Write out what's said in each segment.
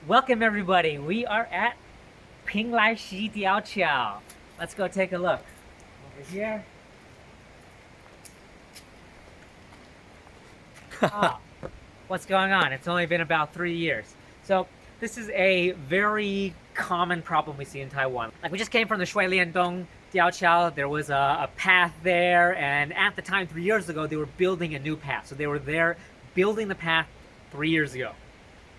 Welcome everybody. We are at Ping Lai Xi Diao Qiao. Let's go take a look. Over here. What's going on? It's only been about 3 years. So this is a very common problem we see in Taiwan. Like, we just came from the Shuiliandong Diaoqiao. There was a path there, and at the time 3 years ago they were building a new path. So they were there building the path 3 years ago.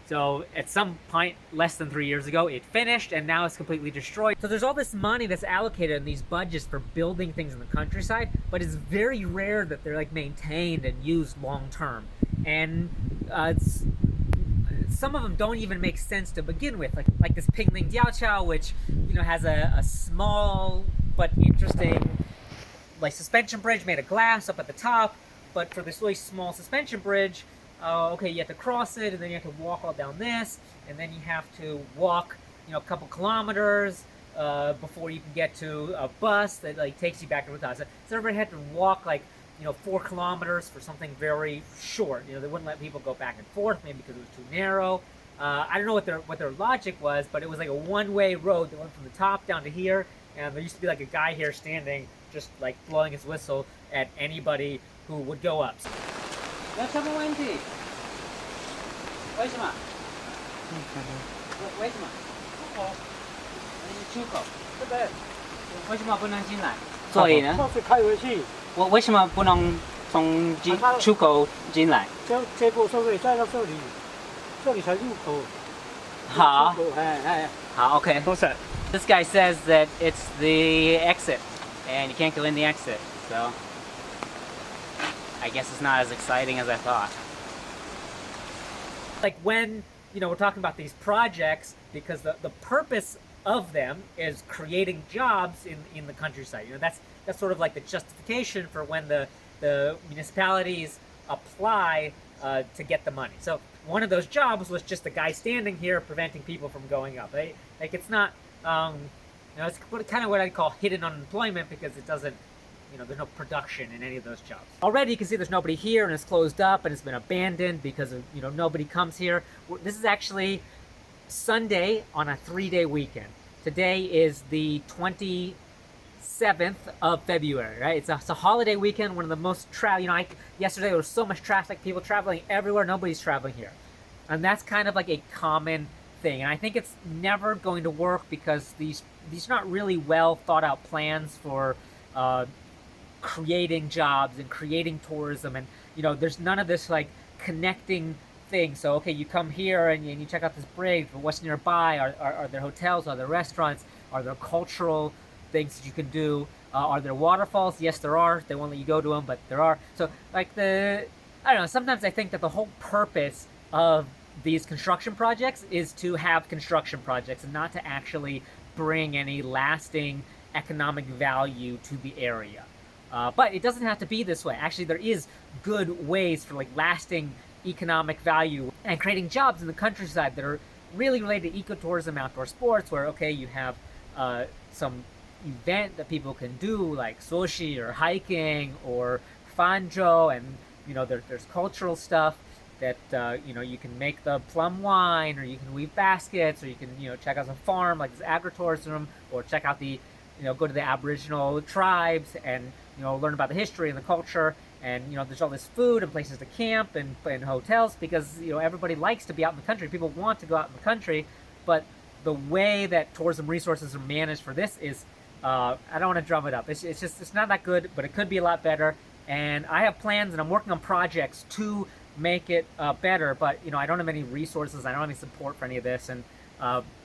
So at some point less than 3 years ago it finished, and now it's completely destroyed. So there's all this money that's allocated in these budgets for building things in the countryside, but it's very rare that they're like maintained and used long term. And some of them don't even make sense to begin with, like this Pingling Diaoqiao, which has a small but interesting like suspension bridge made of glass up at the top. But for this really small suspension bridge, okay, you have to cross it, and then you have to walk all down this, and then you have to walk a couple kilometers before you can get to a bus that like takes you back to the hotel. So everybody had to walk like 4 kilometers for something very short. They wouldn't let people go back and forth, maybe because it was too narrow. I don't know what their logic was, but it was like a one-way road that went from the top down to here, and there used to be like a guy here standing just like blowing his whistle at anybody who would go up. 有什么问题？为什么？为什么？出口。这边。为什么不能进来？所以呢？是开回去。我为什么不能从出口进来？这部收费再到这里，这里才入口。好。好 ，OK。多少 This guy says that it's the exit, and you can't go in the exit, so I guess it's not as exciting as I thought. Like when, we're talking about these projects, because the purpose of them is creating jobs in the countryside. That's sort of like the justification for when the municipalities apply to get the money. So one of those jobs was just a guy standing here preventing people from going up. Like, it's not, it's kind of what I'd call hidden unemployment, because it doesn't, there's no production in any of those jobs. Already you can see there's nobody here, and it's closed up, and it's been abandoned because of, nobody comes here. This is actually Sunday on a 3-day weekend. Today is the 27th of February, right? It's a holiday weekend, one of the most yesterday there was so much traffic, people traveling everywhere, nobody's traveling here. And that's kind of like a common thing. And I think it's never going to work, because these are not really well thought out plans for creating jobs and creating tourism, and there's none of this like connecting thing. So okay, you come here and you check out this bridge, but what's nearby? Are there hotels? Are there restaurants? Are there cultural things that you can do? Are there waterfalls? Yes, there are. They won't let you go to them, but there are. So like I don't know, sometimes I think that the whole purpose of these construction projects is to have construction projects and not to actually bring any lasting economic value to the area. But it doesn't have to be this way. Actually, there is good ways for like lasting economic value and creating jobs in the countryside that are really related to ecotourism, outdoor sports, where okay, you have some event that people can do like sushi or hiking or fanzhou, and there's cultural stuff that you can make the plum wine, or you can weave baskets, or you can check out some farm like this agritourism, or check out the go to the Aboriginal tribes and learn about the history and the culture. And there's all this food and places to camp and hotels, because everybody likes to be out in the country. People want to go out in the country, but the way that tourism resources are managed for this is I don't want to drum it up. It's not that good, but it could be a lot better. And I have plans, and I'm working on projects to make it better, but I don't have any resources. I don't have any support for any of this, and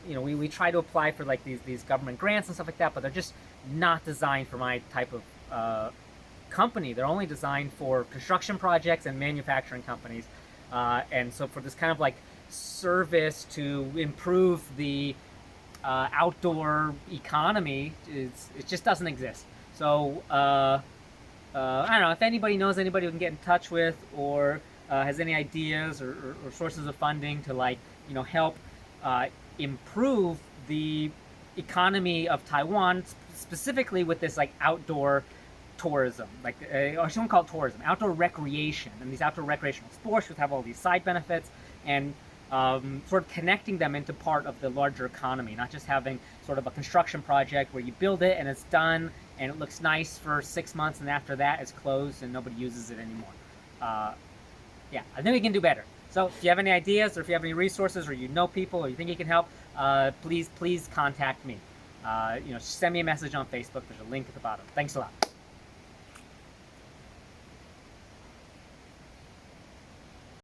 we try to apply for like these government grants and stuff like that, but they're just not designed for my type of company. They're only designed for construction projects and manufacturing companies, and so for this kind of like service to improve the outdoor economy, it just doesn't exist. So I don't know if anybody knows anybody who can get in touch with, or has any ideas or sources of funding to like help improve the economy of Taiwan, specifically with this like outdoor tourism, like or someone called tourism, outdoor recreation, and these outdoor recreational sports would have all these side benefits, and sort of connecting them into part of the larger economy, not just having sort of a construction project where you build it and it's done and it looks nice for 6 months and after that it's closed and nobody uses it anymore. Yeah, I think we can do better. So if you have any ideas or if you have any resources or you know people or you think you can help, please contact me. Send me a message on Facebook. There's a link at the bottom. Thanks a lot.